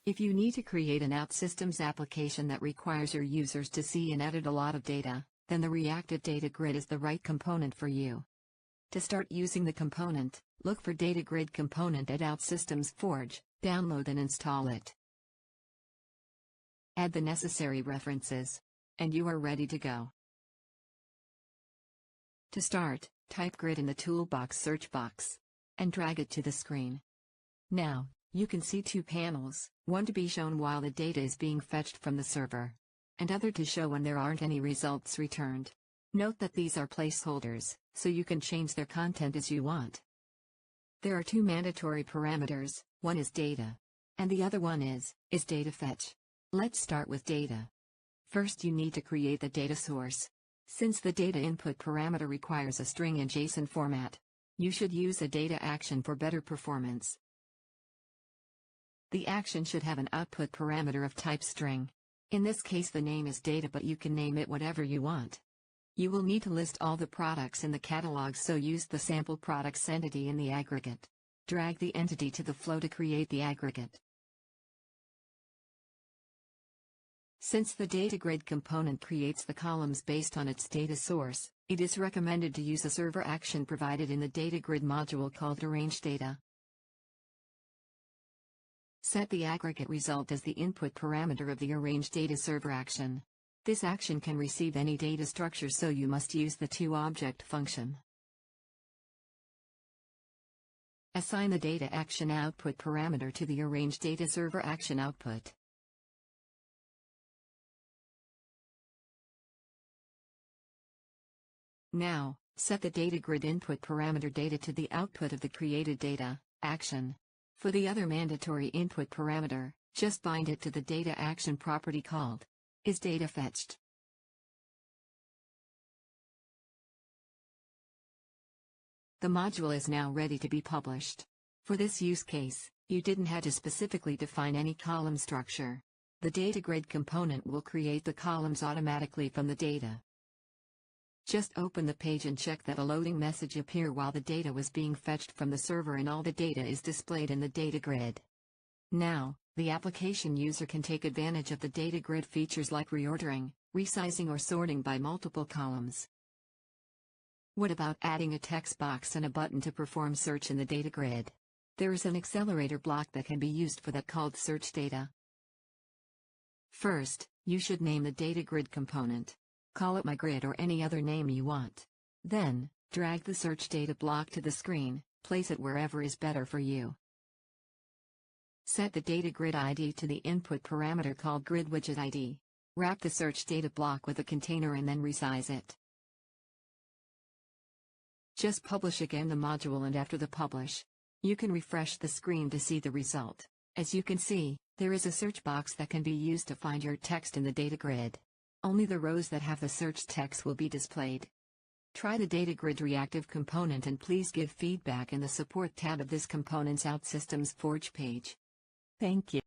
If you need to create an OutSystems application that requires your users to see and edit a lot of data, then the Reactive Data Grid is the right component for you. To start using the component, look for Data Grid component at OutSystems Forge, download and install it. Add the necessary references, and you are ready to go. To start, type Grid in the Toolbox search box, and drag it to the screen. Now, you can see two panels, one to be shown while the data is being fetched from the server, and other to show when there aren't any results returned. Note that these are placeholders, so you can change their content as you want. There are two mandatory parameters, one is data, and the other one is data fetch. Let's start with data. First you need to create the data source. Since the data input parameter requires a string in JSON format, you should use a data action for better performance. The action should have an output parameter of type string. In this case the name is data, but you can name it whatever you want. You will need to list all the products in the catalog, so use the sample products entity in the aggregate. Drag the entity to the flow to create the aggregate. Since the data grid component creates the columns based on its data source, it is recommended to use a server action provided in the data grid module called arrange data. Set the aggregate result as the input parameter of the arrange data server action. This action can receive any data structure, so you must use the toObject function. Assign the data action output parameter to the arrange data server action output. Now, set the data grid input parameter data to the output of the created data action. For the other mandatory input parameter, just bind it to the data action property called isDataFetched. The module is now ready to be published. For this use case, you didn't have to specifically define any column structure. The data grid component will create the columns automatically from the data. Just open the page and check that a loading message appear while the data was being fetched from the server and all the data is displayed in the data grid. Now, the application user can take advantage of the data grid features like reordering, resizing or sorting by multiple columns. What about adding a text box and a button to perform search in the data grid? There is an accelerator block that can be used for that called search data. First, you should name the data grid component. Call it MyGrid or any other name you want. Then, drag the search data block to the screen, place it wherever is better for you. Set the data grid ID to the input parameter called grid widget ID. Wrap the search data block with a container and then resize it. Just publish again the module, and after the publish, you can refresh the screen to see the result. As you can see, there is a search box that can be used to find your text in the data grid. Only the rows that have the search text will be displayed. Try the Data Grid Reactive component and please give feedback in the Support tab of this component's OutSystems Forge page. Thank you.